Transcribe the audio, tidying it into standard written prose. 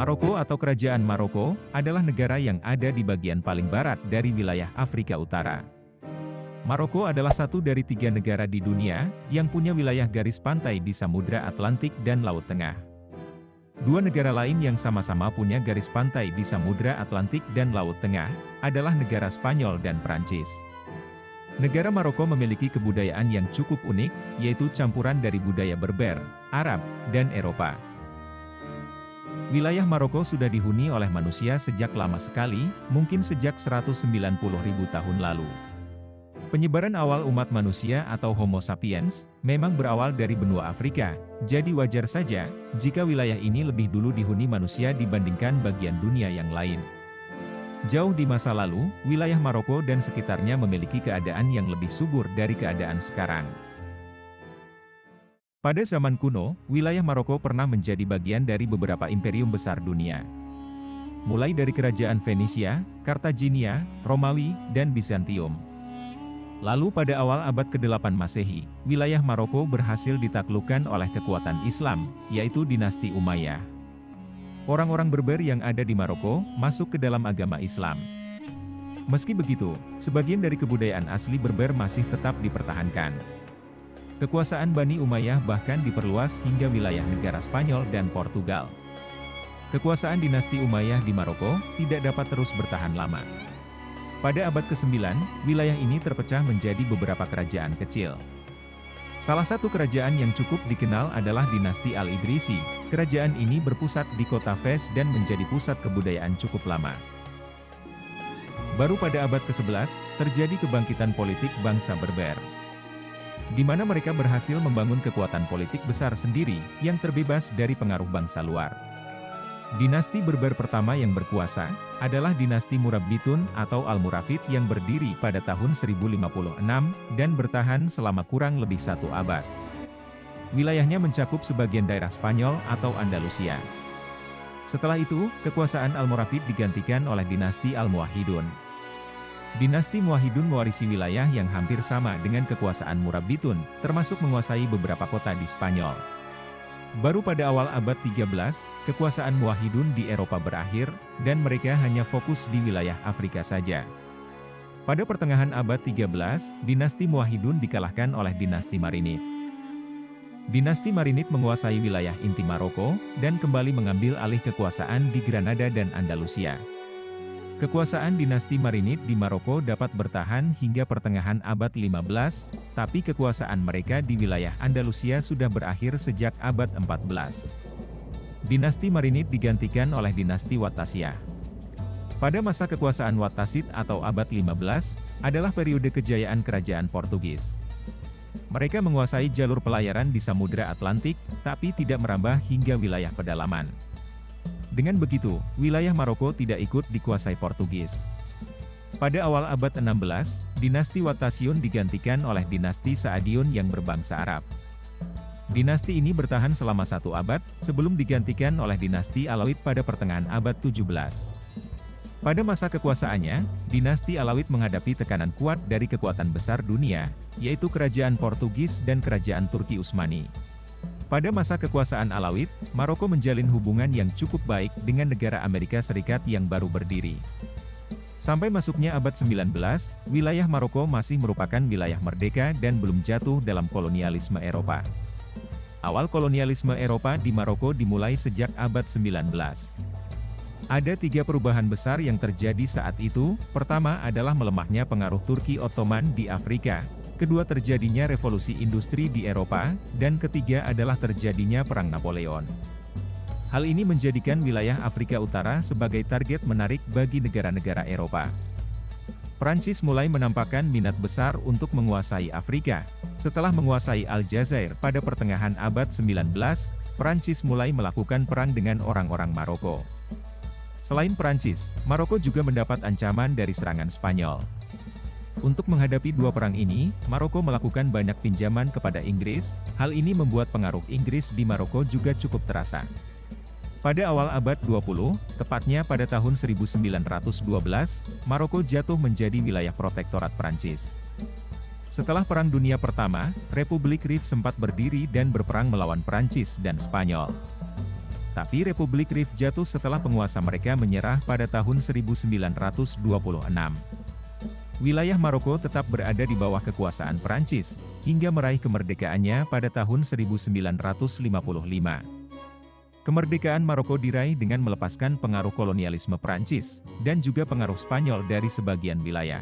Maroko atau Kerajaan Maroko adalah negara yang ada di bagian paling barat dari wilayah Afrika Utara. Maroko adalah satu dari 3 negara di dunia yang punya wilayah garis pantai di Samudra Atlantik dan Laut Tengah. 2 negara lain yang sama-sama punya garis pantai di Samudra Atlantik dan Laut Tengah adalah negara Spanyol dan Prancis. Negara Maroko memiliki kebudayaan yang cukup unik, yaitu campuran dari budaya Berber, Arab, dan Eropa. Wilayah Maroko sudah dihuni oleh manusia sejak lama sekali, mungkin sejak 190.000 tahun lalu. Penyebaran awal umat manusia atau Homo sapiens memang berawal dari benua Afrika, jadi wajar saja jika wilayah ini lebih dulu dihuni manusia dibandingkan bagian dunia yang lain. Jauh di masa lalu, wilayah Maroko dan sekitarnya memiliki keadaan yang lebih subur dari keadaan sekarang. Pada zaman kuno, wilayah Maroko pernah menjadi bagian dari beberapa imperium besar dunia. Mulai dari kerajaan Fenisia, Kartaginia, Romawi, dan Bizantium. Lalu pada awal abad ke-8 Masehi, wilayah Maroko berhasil ditaklukkan oleh kekuatan Islam, yaitu dinasti Umayyah. Orang-orang Berber yang ada di Maroko masuk ke dalam agama Islam. Meski begitu, sebagian dari kebudayaan asli Berber masih tetap dipertahankan. Kekuasaan Bani Umayyah bahkan diperluas hingga wilayah negara Spanyol dan Portugal. Kekuasaan dinasti Umayyah di Maroko tidak dapat terus bertahan lama. Pada abad ke-9, wilayah ini terpecah menjadi beberapa kerajaan kecil. Salah satu kerajaan yang cukup dikenal adalah dinasti Al-Idrisi. Kerajaan ini berpusat di kota Fes dan menjadi pusat kebudayaan cukup lama. Baru pada abad ke-11, terjadi kebangkitan politik bangsa Berber, di mana mereka berhasil membangun kekuatan politik besar sendiri yang terbebas dari pengaruh bangsa luar. Dinasti Berber pertama yang berkuasa adalah dinasti Murabbitun atau Almoravid yang berdiri pada tahun 1056 dan bertahan selama kurang lebih 1 abad. Wilayahnya mencakup sebagian daerah Spanyol atau Andalusia. Setelah itu, kekuasaan Almoravid digantikan oleh dinasti Almohahidun. Dinasti Muwahhidun mewarisi wilayah yang hampir sama dengan kekuasaan Murabbitun, termasuk menguasai beberapa kota di Spanyol. Baru pada awal abad 13, kekuasaan Muwahhidun di Eropa berakhir, dan mereka hanya fokus di wilayah Afrika saja. Pada pertengahan abad 13, dinasti Muwahhidun dikalahkan oleh dinasti Marinid. Dinasti Marinid menguasai wilayah inti Maroko, dan kembali mengambil alih kekuasaan di Granada dan Andalusia. Kekuasaan dinasti Marinid di Maroko dapat bertahan hingga pertengahan abad 15, tapi kekuasaan mereka di wilayah Andalusia sudah berakhir sejak abad 14. Dinasti Marinid digantikan oleh dinasti Wattasyah. Pada masa kekuasaan Wattasid atau abad 15, adalah periode kejayaan kerajaan Portugis. Mereka menguasai jalur pelayaran di Samudra Atlantik, tapi tidak merambah hingga wilayah pedalaman. Dengan begitu, wilayah Maroko tidak ikut dikuasai Portugis. Pada awal abad 16, dinasti Wattasyun digantikan oleh dinasti Saadiun yang berbangsa Arab. Dinasti ini bertahan selama 1 abad, sebelum digantikan oleh dinasti Alawid pada pertengahan abad 17. Pada masa kekuasaannya, dinasti Alawid menghadapi tekanan kuat dari kekuatan besar dunia, yaitu kerajaan Portugis dan kerajaan Turki Utsmani. Pada masa kekuasaan Alawid, Maroko menjalin hubungan yang cukup baik dengan negara Amerika Serikat yang baru berdiri. Sampai masuknya abad 19, wilayah Maroko masih merupakan wilayah merdeka dan belum jatuh dalam kolonialisme Eropa. Awal kolonialisme Eropa di Maroko dimulai sejak abad 19. Ada 3 perubahan besar yang terjadi saat itu. Pertama adalah melemahnya pengaruh Turki Ottoman di Afrika. Kedua, terjadinya revolusi industri di Eropa, dan ketiga adalah terjadinya Perang Napoleon. Hal ini menjadikan wilayah Afrika Utara sebagai target menarik bagi negara-negara Eropa. Prancis mulai menampakkan minat besar untuk menguasai Afrika. Setelah menguasai Aljazair pada pertengahan abad 19, Prancis mulai melakukan perang dengan orang-orang Maroko. Selain Prancis, Maroko juga mendapat ancaman dari serangan Spanyol. Untuk menghadapi 2 perang ini, Maroko melakukan banyak pinjaman kepada Inggris. Hal ini membuat pengaruh Inggris di Maroko juga cukup terasa. Pada awal abad 20, tepatnya pada tahun 1912, Maroko jatuh menjadi wilayah protektorat Prancis. Setelah Perang Dunia Pertama, Republik Rif sempat berdiri dan berperang melawan Prancis dan Spanyol. Tapi Republik Rif jatuh setelah penguasa mereka menyerah pada tahun 1926. Wilayah Maroko tetap berada di bawah kekuasaan Perancis, hingga meraih kemerdekaannya pada tahun 1955. Kemerdekaan Maroko diraih dengan melepaskan pengaruh kolonialisme Perancis, dan juga pengaruh Spanyol dari sebagian wilayah.